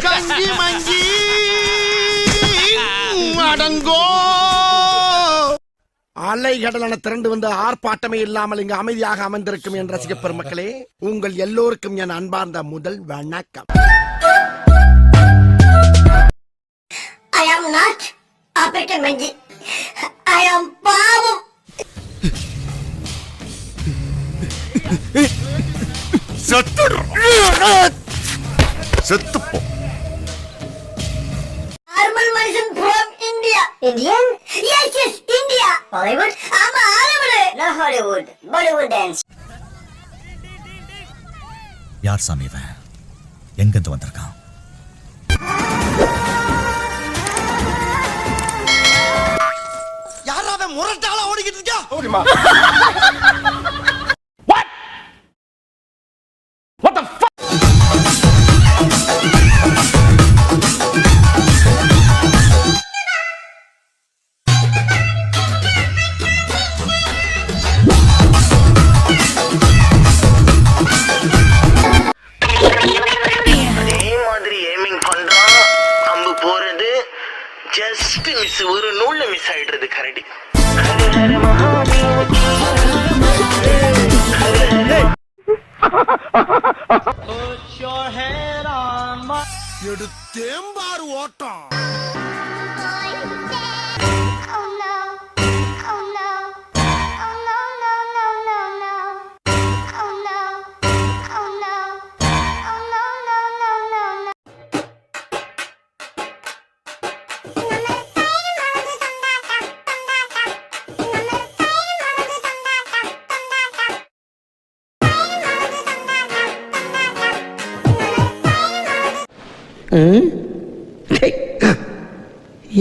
கஞ்சி மஞ்சி அடங்கோ. அலைகடலான திரண்டு வந்து ஆர்ப்பாட்டமே இல்லாமல் இங்கு அமைதியாக அமர்ந்திருக்கும் என் ரசிக பெருமக்களே, உங்கள் எல்லோருக்கும் என் அன்பார்ந்த முதல் வணக்கம். I am not African Manji. I am பாவம். செத்துப்போ. Normal person from India. Indian? Yes, yes, India. Bollywood? ஆமா, Hollywood. No Hollywood. Bollywood dance. யார் சாமி இவன்? எங்கிருந்து வந்திருக்கான்? யாராவது முரட்டாளா ஓடிக்கிட்டு இருக்கா? ஓடிமா. What the fuck? Just miss, ஒரு நூல்ல மிஸ் ஆயிடுறது கரடி. எடுத்தேம்பாரு ஓட்டம்.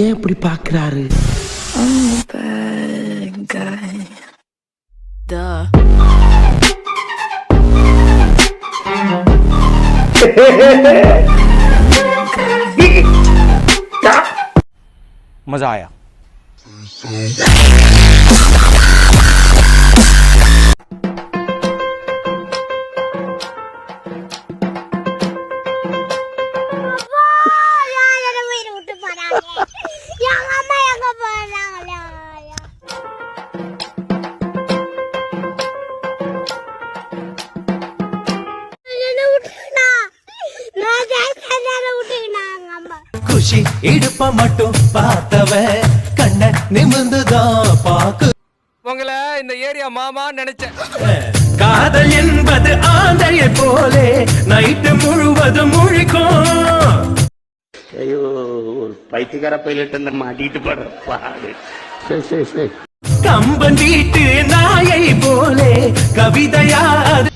ஏன் இப்படி பாக்குறாரு? मजा आया। குஷி இடுப்ப மட்டும் பார்த்தவ கண்ண நிமிர்ந்துதான் பாக்கு. உங்களை இந்த ஏரியா மாமா நினைச்சேன். காதல் என்பது ஆந்தையை போலே நைட்டு முழுவதும் முழிக்கும். ஐயோ, ஒரு பைத்தியக்கார பைலட் அந்த மாட்டிட்டு படுற பாடு. கம்பன் வீட்டு நாயை போலே கவிதையா.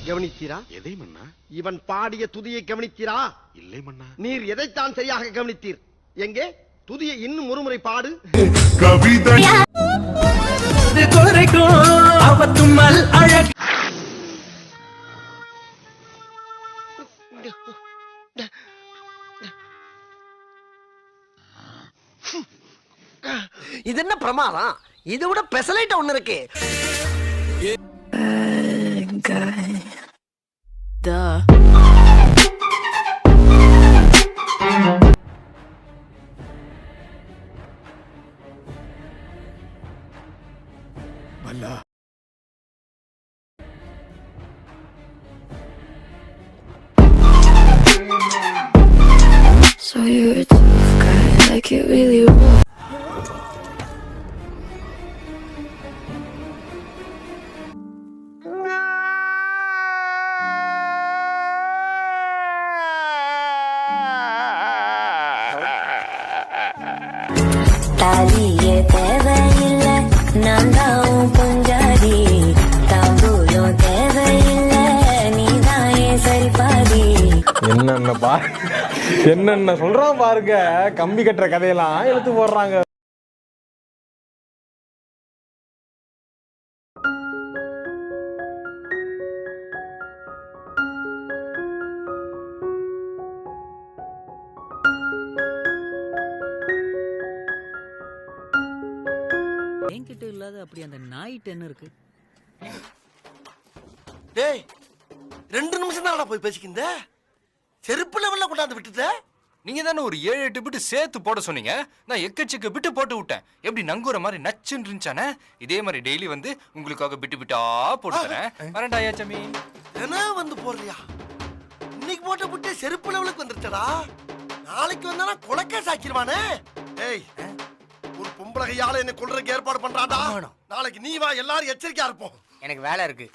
கவனித்தீரா? எதை மன்னா? இவன் பாடிய துதியை கவனித்தீரா? இல்லை மன்னா. நீர் எதைத்தான் சரியாக கவனித்தீர்? எங்கே துதியை இன்னும் ஒருமுறை பாடு. குறைக்கும் அவத்தும்மல் அழகு. இது என்ன பிரமாதம்? இதை விட பெசலைட் ஒண்ணு இருக்கு. So you're a tough guy, like it really was. தாலியே தேவையில்லை, நான் தான் பொஞ்சாதி. தாம்பூலம் தேவையில்லை, நீ தான் ஏன் சரிபாதி. என்னென்ன சொல்றான் பாருங்க. கம்பி கட்டுற கதையெல்லாம் எடுத்து போடுறாங்க. என்கிட்ட இல்லாத அப்படி அந்த நாய் என்ன இருக்கு? டேய், 2 நிமிஷம் தான் போய் பேசிக்கிந்த. செருப்பு லெவல்ல கொண்டாந்து விட்டுட்ட. நீங்க தானே ஒரு 7-8 பிட்டு சேர்த்து போட சொன்னீங்க. நான் எக்கச்சக்க பிட்டு போட்டு விட்டேன். எப்படி நங்குற மாதிரி நச்சுன்னு இருந்துச்சானே? இதே மாதிரி டெய்லி வந்து உங்களுக்காக பிட்டு பிட்டா போட்டு தரேன். வரேன்டா யாச்சமி. என்ன வந்து போடுறியா? இன்னைக்கு போட்ட புட்டே செருப்பு லெவலுக்கு வந்துருச்சடா. நாளைக்கு வந்தானா கொலைக்கே சாக்கிடுவானே. ஏய், ஒரு பொம்பளை கையால என்ன கொல்றதுக்கு ஏற்பாடு பண்றாடா. நாளைக்கு நீ வா, எல்லாரும் எச்சரிக்கையா இருப்போம். எனக்கு வேலை இருக்கு.